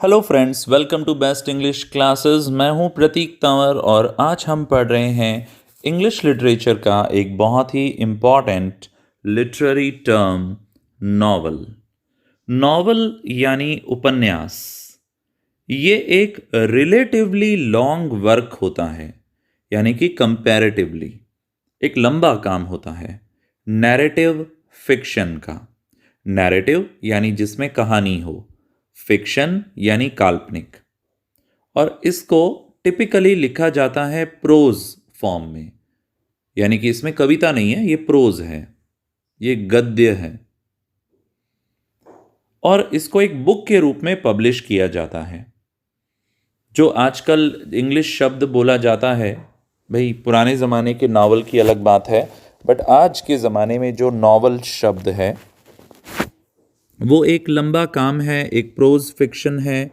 Hello friends, welcome to best English classes. मैं हूं प्रतीक तंवर और आज हम पढ़ रहे हैं इंग्लिश लिटरेचर का एक बहुत ही important literary term, novel. Novel यानी उपन्यास। ये एक रिलेटिवली लॉन्ग वर्क होता है, यानी कि कंपैरेटिवली एक लंबा काम होता है नैरेटिव फिक्शन का। नैरेटिव यानी जिसमें कहानी हो, फिक्शन यानी काल्पनिक। और इसको टिपिकली लिखा जाता है प्रोज फॉर्म में, यानी कि इसमें कविता नहीं है, ये प्रोज है, ये गद्य है। और इसको एक बुक के रूप में पब्लिश किया जाता है। जो आजकल इंग्लिश शब्द बोला जाता है, भाई पुराने ज़माने के नावल की अलग बात है, बट आज के ज़माने में जो नॉवल शब्द है वो एक लंबा काम है, एक प्रोज फिक्शन है।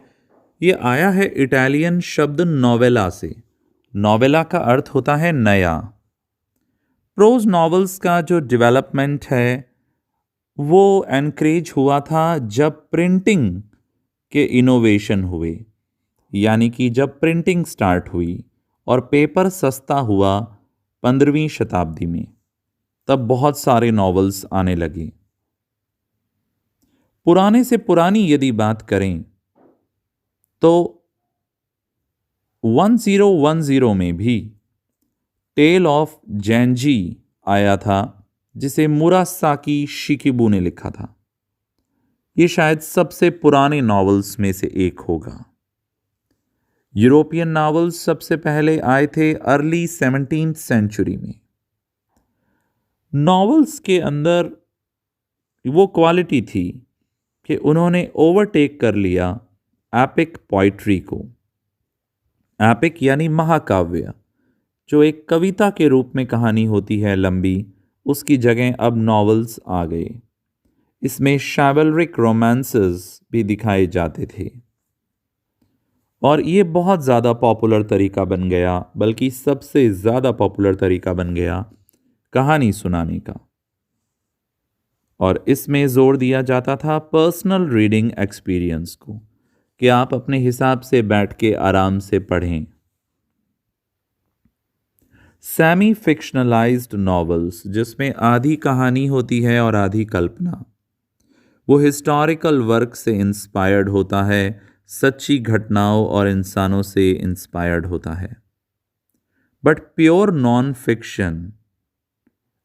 ये आया है इटालियन शब्द नोवेला से। नोवेला का अर्थ होता है नया। प्रोज नॉवेल्स का जो डेवलपमेंट है वो एनकरेज हुआ था जब प्रिंटिंग के इनोवेशन हुए, यानी कि जब प्रिंटिंग स्टार्ट हुई और पेपर सस्ता हुआ 15वीं शताब्दी में, तब बहुत सारे नॉवेल्स आने लगे। पुराने से पुरानी यदि बात करें तो 1010 में भी टेल ऑफ जेंजी आया था, जिसे मुरासाकी शिकिबू ने लिखा था। ये शायद सबसे पुराने नॉवेल्स में से एक होगा। यूरोपियन नॉवेल्स सबसे पहले आए थे अर्ली 17th सेंचुरी में। नॉवेल्स के अंदर वो क्वालिटी थी कि उन्होंने ओवरटेक कर लिया एपिक पोइट्री को। एपिक यानी महाकाव्य, जो एक कविता के रूप में कहानी होती है लंबी, उसकी जगह अब नॉवेल्स आ गए। इसमें शैवलरिक रोमांसेस भी दिखाए जाते थे और ये बहुत ज़्यादा पॉपुलर तरीका बन गया, बल्कि सबसे ज़्यादा पॉपुलर तरीका बन गया कहानी सुनाने का। और इसमें जोर दिया जाता था पर्सनल रीडिंग एक्सपीरियंस को, कि आप अपने हिसाब से बैठ के आराम से पढ़ें। सेमी फिक्शनलाइज्ड नॉवेल्स, जिसमें आधी कहानी होती है और आधी कल्पना, वो हिस्टोरिकल वर्क से इंस्पायर्ड होता है, सच्ची घटनाओं और इंसानों से इंस्पायर्ड होता है। बट प्योर नॉन फिक्शन,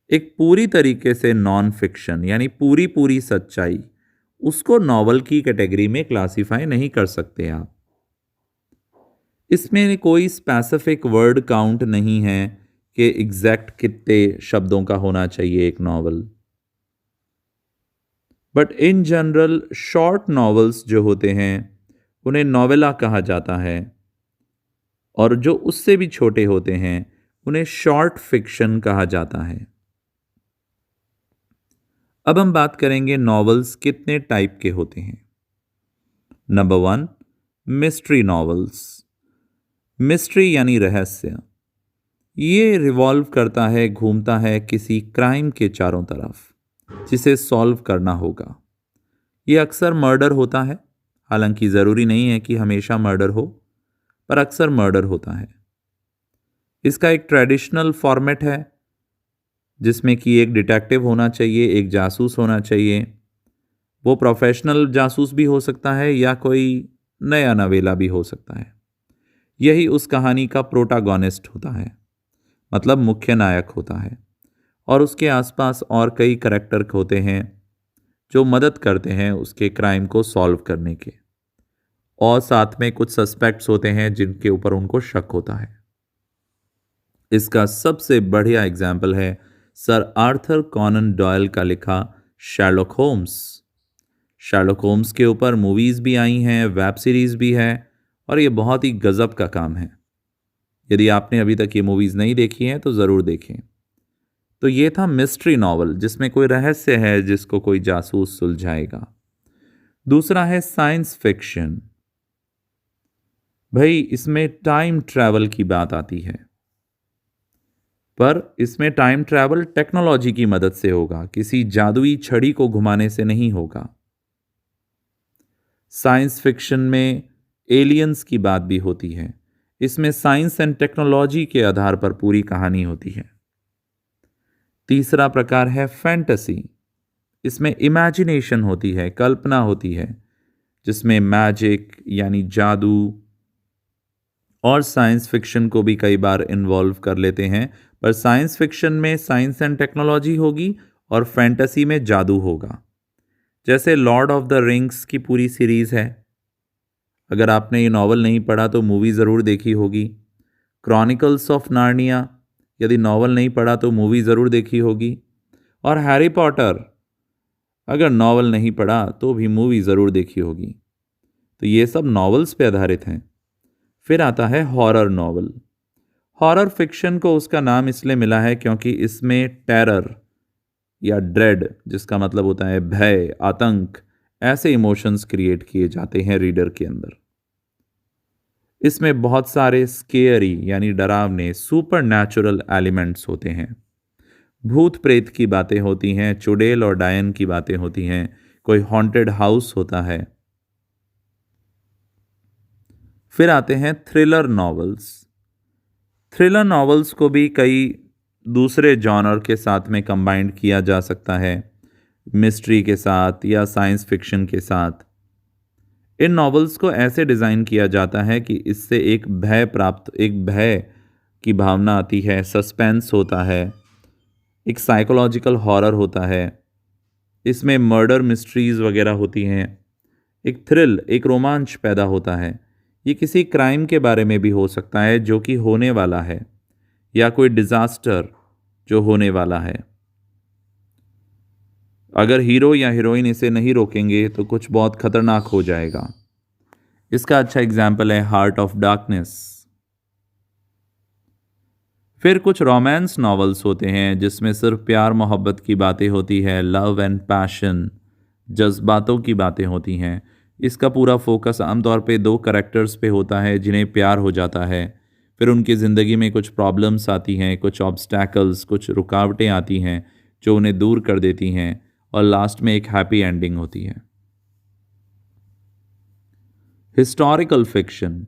एक पूरी तरीके से नॉन फिक्शन यानी पूरी पूरी सच्चाई, उसको नॉवल की कैटेगरी में क्लासिफाई नहीं कर सकते आप। इसमें कोई स्पेसिफिक वर्ड काउंट नहीं है कि एग्जैक्ट कितने शब्दों का होना चाहिए एक novel. But in general short novels जो होते हैं उन्हें नॉवेला कहा जाता है, और जो उससे भी छोटे होते हैं उन्हें शॉर्ट फिक्शन कहा जाता है। अब हम बात करेंगे नॉवेल्स कितने टाइप के होते हैं। Number 1, mystery novels. मिस्ट्री यानी रहस्य। ये रिवॉल्व करता है, घूमता है किसी क्राइम के चारों तरफ, जिसे सॉल्व करना होगा। ये अक्सर मर्डर होता है, हालांकि ज़रूरी नहीं है कि हमेशा मर्डर हो, पर अक्सर मर्डर होता है। इसका एक ट्रेडिशनल फॉर्मेट है, जिसमें कि एक डिटेक्टिव होना चाहिए, एक जासूस होना चाहिए। वो प्रोफेशनल जासूस भी हो सकता है या कोई नया नवेला भी हो सकता है। यही उस कहानी का प्रोटागोनिस्ट होता है, मतलब मुख्य नायक होता है, और उसके आसपास और कई करैक्टर होते हैं जो मदद करते हैं उसके क्राइम को सॉल्व करने के, और साथ में कुछ सस्पेक्ट्स होते हैं जिनके ऊपर उनको शक होता है। इसका सबसे बढ़िया एग्जाम्पल है सर आर्थर कॉनन डॉयल का लिखा शर्लॉक होम्स। शर्लॉक होम्स के ऊपर मूवीज़ भी आई हैं, वेब सीरीज़ भी है, और ये बहुत ही गज़ब का काम है। यदि आपने अभी तक ये मूवीज़ नहीं देखी हैं तो ज़रूर देखें। तो ये था मिस्ट्री नॉवल, जिसमें कोई रहस्य है जिसको कोई जासूस सुलझाएगा। दूसरा है साइंस फिक्शन। भाई इसमें टाइम ट्रैवल की बात आती है, पर इसमें टाइम ट्रैवल टेक्नोलॉजी की मदद से होगा, किसी जादुई छड़ी को घुमाने से नहीं होगा। साइंस फिक्शन में एलियंस की बात भी होती है। इसमें साइंस एंड टेक्नोलॉजी के आधार पर पूरी कहानी होती है। तीसरा प्रकार है फैंटेसी। इसमें इमेजिनेशन होती है, कल्पना होती है, जिसमें मैजिक यानी जादू और साइंस फिक्शन को भी कई बार इन्वॉल्व कर लेते हैं। पर साइंस फिक्शन में साइंस एंड टेक्नोलॉजी होगी और फैंटेसी में जादू होगा। जैसे लॉर्ड ऑफ द रिंग्स की पूरी सीरीज़ है। अगर आपने ये नॉवल नहीं पढ़ा तो मूवी ज़रूर देखी होगी। क्रॉनिकल्स ऑफ नार्निया, यदि नॉवल नहीं पढ़ा तो मूवी ज़रूर देखी होगी। और हैरी पॉटर, अगर नॉवल नहीं पढ़ा तो भी मूवी ज़रूर देखी होगी। तो ये सब नॉवेल्स पे आधारित हैं। फिर आता है हॉरर नॉवल। हॉरर फिक्शन को उसका नाम इसलिए मिला है क्योंकि इसमें टेरर या ड्रेड, जिसका मतलब होता है भय, आतंक, ऐसे इमोशंस क्रिएट किए जाते हैं रीडर के अंदर। इसमें बहुत सारे स्केयरी यानी डरावने सुपर नेचुरल एलिमेंट्स होते हैं। भूत प्रेत की बातें होती हैं, चुड़ैल और डायन की बातें होती हैं, कोई हॉन्टेड हाउस होता है। फिर आते हैं थ्रिलर नॉवेल्स। थ्रिलर नॉवेल्स को भी कई दूसरे जॉनर के साथ में कंबाइंड किया जा सकता है, मिस्ट्री के साथ या साइंस फिक्शन के साथ। इन नॉवेल्स को ऐसे डिज़ाइन किया जाता है कि इससे एक भय की भावना आती है, सस्पेंस होता है, एक साइकोलॉजिकल हॉरर होता है, इसमें मर्डर मिस्ट्रीज़ वगैरह होती हैं, एक थ्रिल, एक रोमांच पैदा होता है। ये किसी क्राइम के बारे में भी हो सकता है जो कि होने वाला है, या कोई डिज़ास्टर जो होने वाला है। अगर हीरो या हीरोइन इसे नहीं रोकेंगे तो कुछ बहुत खतरनाक हो जाएगा। इसका अच्छा एग्जाम्पल है हार्ट ऑफ डार्कनेस। फिर कुछ रोमांस नॉवेल्स होते हैं जिसमें सिर्फ प्यार मोहब्बत की बातें होती है, लव एंड पैशन, जज्बातों की बातें होती हैं। इसका पूरा फोकस आमतौर पे दो कैरेक्टर्स पे होता है जिन्हें प्यार हो जाता है, फिर उनकी ज़िंदगी में कुछ प्रॉब्लम्स आती हैं, कुछ ऑब्स्टैकल्स, कुछ रुकावटें आती हैं जो उन्हें दूर कर देती हैं, और लास्ट में एक हैप्पी एंडिंग होती है। हिस्टोरिकल फिक्शन,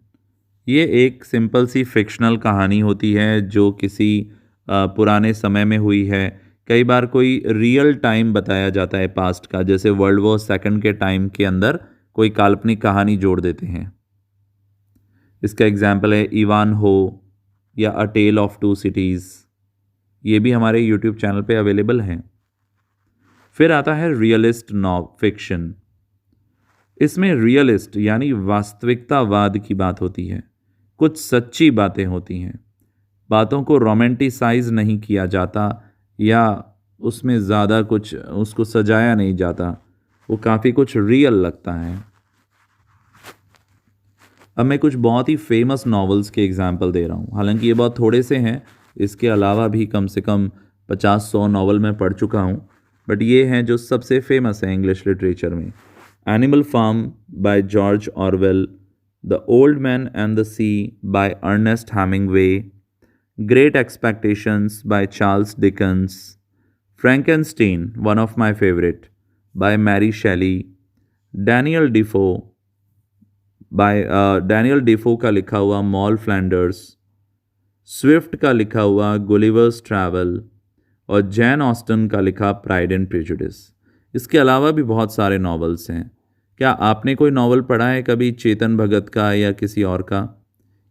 ये एक सिंपल सी फिक्शनल कहानी होती है जो किसी पुराने समय में हुई है। कई बार कोई रियल टाइम बताया जाता है पास्ट का, जैसे वर्ल्ड वॉर सेकंड के टाइम के अंदर कोई काल्पनिक कहानी जोड़ देते हैं। इसका एग्जाम्पल है इवान हो या अ टेल ऑफ टू सिटीज़। ये भी हमारे यूट्यूब चैनल पे अवेलेबल हैं। फिर आता है रियलिस्ट फिक्शन। इसमें रियलिस्ट यानी वास्तविकतावाद की बात होती है, कुछ सच्ची बातें होती हैं, बातों को रोमांटिसाइज नहीं किया जाता या उसमें ज़्यादा कुछ उसको सजाया नहीं जाता, वो काफ़ी कुछ रियल लगता है। अब मैं कुछ बहुत ही फेमस नॉवेल्स के एग्जाम्पल दे रहा हूँ, हालांकि ये बहुत थोड़े से हैं, इसके अलावा भी कम से कम 50-100 नॉवल मैं पढ़ चुका हूँ, बट ये हैं जो सबसे फेमस हैं इंग्लिश लिटरेचर में। Animal Farm by George Orwell, the Old Man and the Sea by Ernest Hemingway, Great Expectations by Charles Dickens, Frankenstein one of my favourite by Mary Shelley, Daniel Defoe का लिखा हुआ mall Flanders, Swift का लिखा हुआ Gulliver's travel, और Jain Austin का लिखा pride and prejudice. इसके अलावा भी बहुत सारे नॉवेल्स हैं। क्या आपने कोई नॉवल पढ़ा है कभी, चेतन भगत का या किसी और का?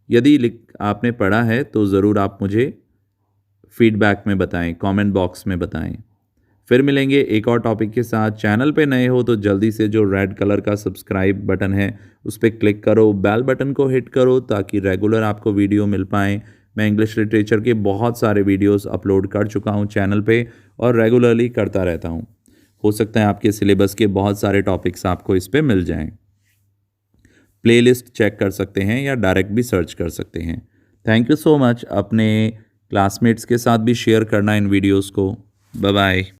यदि आपने पढ़ा है तो ज़रूर आप मुझे फीडबैक में बताएं, कमेंट बॉक्स में बताएं। फिर मिलेंगे एक और टॉपिक के साथ। चैनल पे नए हो तो जल्दी से जो रेड कलर का सब्सक्राइब बटन है उस पर क्लिक करो, बेल बटन को हिट करो ताकि रेगुलर आपको वीडियो मिल पाएँ। मैं इंग्लिश लिटरेचर के बहुत सारे वीडियोस अपलोड कर चुका हूं चैनल पे और रेगुलरली करता रहता हूं। हो सकता है आपके सिलेबस के बहुत सारे टॉपिक्स आपको इस पे मिल जाएं। प्लेलिस्ट चेक कर सकते हैं या डायरेक्ट भी सर्च कर सकते हैं। Thank you so much. अपने क्लासमेट्स के साथ भी शेयर करना इन वीडियोस को। Bye bye.